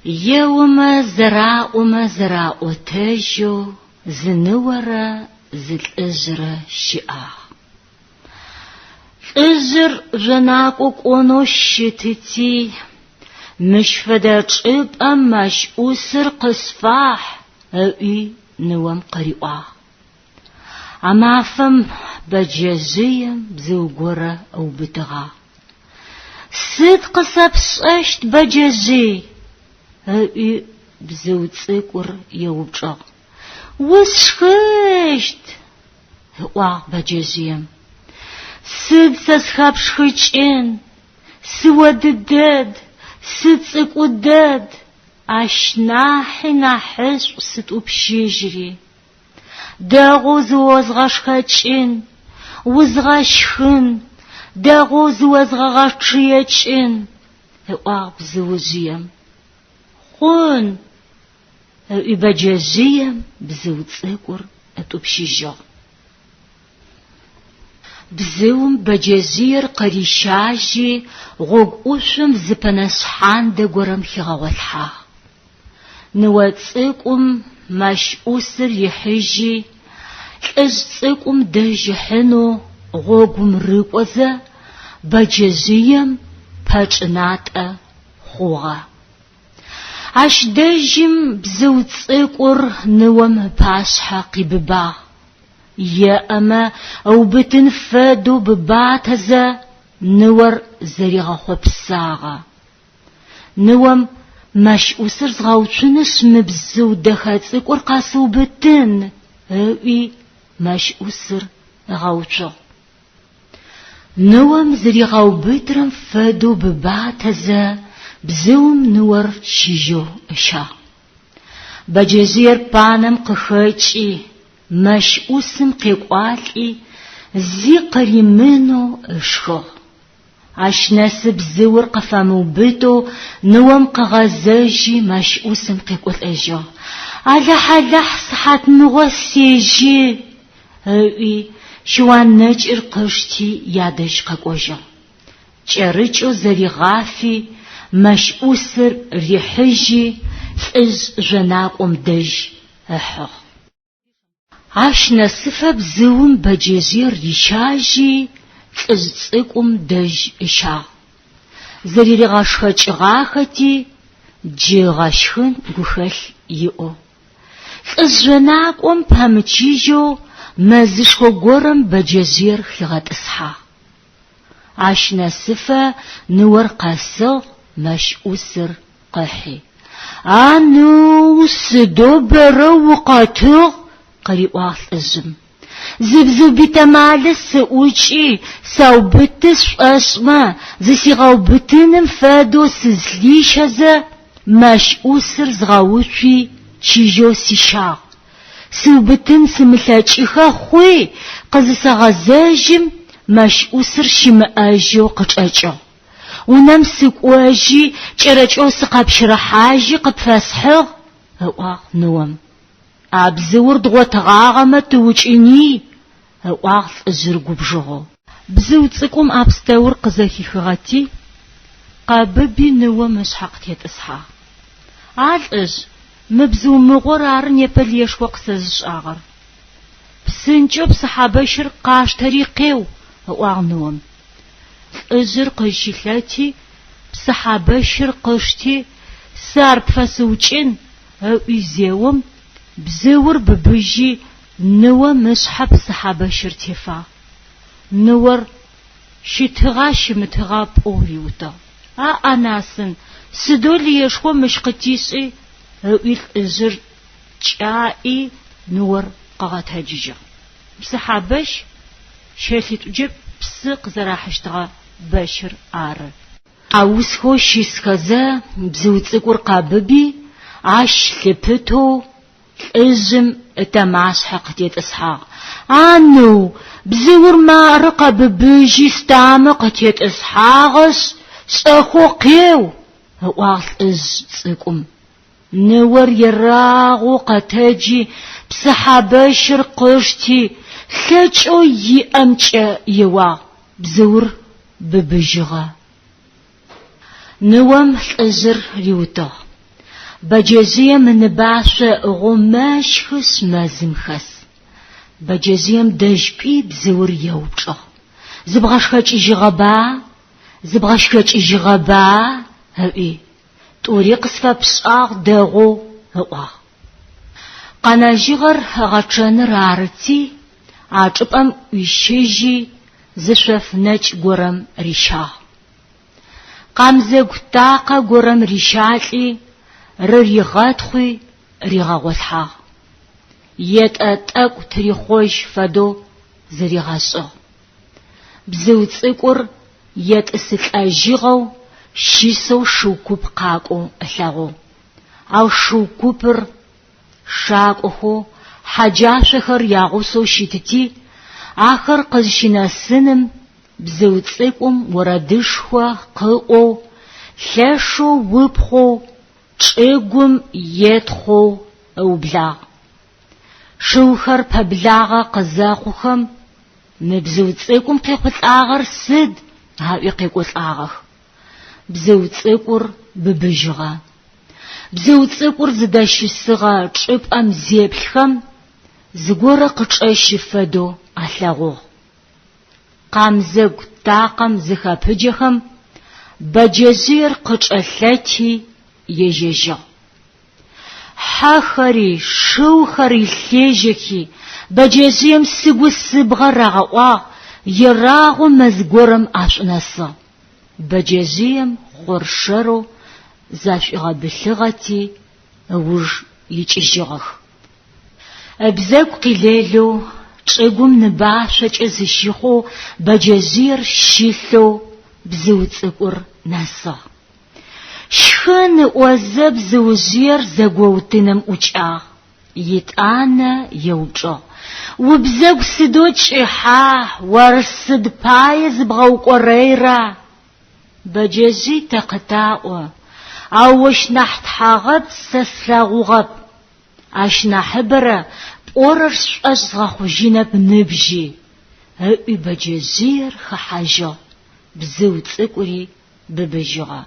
يوم زراؤما زراؤتجو زنورة زلأجر شئا أجر جناقوك ونوشتتي مش فداش مش أسر قصفاح أي نوم قريقا أما فم بجازيم بزوجورة أو بتغا صدق سبسشت بجازي أي بزوج سكر يوجع وسخشت هوا بجازيم سد سسخاب شخيتشين سود الداد سد سكو الداد أشناحي نحس وست أبشيجري داغوز وزغشخاتشين وزغشخن داغوز وزغشخياتشين هوا بزوجيم خون بجازيم بزوج سكر أتبشيجا بزوم بجازير قريشاجي غوغ أوشم زبنسحان دقورم خيغوالحا نواتسيكم ماش أسر يحيجي لأجتسيكم دجحنو غوغم ريقوزا بجازيم باجنات خوغا عش دجم بزوت سيكور نوم باشحا قببا يا أما أو بتنفادو بباتزا نور زريغا خبساغا نوم ماش أسر زغاوتشنش مبزو دخات سيكور قاسو بتن أوي ماش أسر غاوتشو نوم زريغاو بترم فادو بباتزا بزوم نور شيجو اشا بجزير بانم قخيتشي مش اسم قيقوالي زي قريمنو اشخو عش ناسب زور قفامو بيتو نوم قغازاجي مش اسم قيقوال اجو على حلح صحات نغسيجي هاي شوان نجر قشتي يادش قاقوجو جارجو زري غافي مش أسر ريحجي فإز جناقم دج أحق عشنا صفة بزوم بجزير ريشاجي فإز تسيقم دج إشا زري رغاشخج غاختي جي غاشخن غخل يؤو فإز جناقم بامتشيجو مازشخو غورم بجزير خيغات إسحا عشنا صفة نور قاسغ مش أسر قحي أنو سدو برو وقاتو قريب واحد الزم زبزو بتمال سوچي ساو بتس أسما زي غاو بتنم فادو سزليش هذا مش أسر زغاوشي تشيجو سيشا سو بتن سمثاتشيخا خوي قزس غزاجم مش أسر شمأجو قطعجو ونمسك واجي جرجو سقاب شرحاجي قد فاسحغ هوا نوم أبزور دغو تغاغمة توجيني هوا أزرقو بجغو بزوتكم أبستور قزاكي خغاتي قاببي نوم مسحق تيت إسحا عالإج مبزو مغور عرن يبال يشوق سزش آغر بسنجو بصحابة شرقاش تريقيو هوا نوم أجر قشيلاتي بصحابة شرقشتي سار بفاسوچين أو إزيوم بزور ببجي نوا مسحب صحابة شرتفا نور شتغاش متغاب أوريوتا أناسن سدولي يشخو مشقتيسي أو الأجر جائي نور قغات هجيجا بصحابش شالي تجيب بسق زراحشتغا بشر آر عاوز خوشي سكازا بزوت اقور قاببي عاش لبتو ازم اتماس حقتيت اسحاق عنو بزور ما رقب بيجي ستامق تيت اسحاقس سأخو قيو هواغ از سيكم نور يراغو قتاجي بسحابة شرقشتي خلچو يأمچ يوا بزور ببجغا نوام الأزر ريوتا بجزيم نباشا غماشخس مازمخس بجزيم دجبي بزور يوجه زبغشخج إجغبا هؤي طريق سفبساغ دغو هؤا قناجغر غچن رارتي عجبم ويشيجي زشف نج غرم ريشا قامزه غتاقه غرم ريشالي رريغاتخي ريغاوتها يتأتأك تريخوش فدو زريغاسو بزوتسيكور يتأسلأجيغو شيسو شوكوب قاقو أثاغو أو شوكوبر شاقوخو حاجاشخر ياغوسو شيتتي آخر قزشنا سنم بزوتسيكوم وردشخوا قاقو ثاشو وبخو تشيغوم يتخو أو بلاغ شوخر ببلاغا قزاخوخم نبزوتسيكوم قيقوت آغر سد هاوي قيقوت آغخ بزوتسيكور ببجغا بزوتسيكور زداشيسغا تشيب أم زيبلخم زغورا قچأشي فدو أثاغوغ قامزغ تاقم زخا بجخم بجزير قچألاتي يجيجا حاخري شوخري ليجكي بجزيم سيغو سبغا رغوا يراغو مزغورم أشناسا بجزيم خورشرو زاشغا بلغتي وج يجيجغخ أبزاق قليلو تشيغوم نباشا تشيزشيخو بجزير شيثو بزوتسكور ناسا شخن وزب زوجير زغوتنم اوچا يتانا يوجو وبزاق سدوچ احا ورسد بايز بغو قريرا بجزي تقطاو اوش نحت حاغب سسراغوغب اشنا حبرا بوررش اشغاخو جينب نبجي هاي بجزير خحاجو بزوتسكوري ببجغا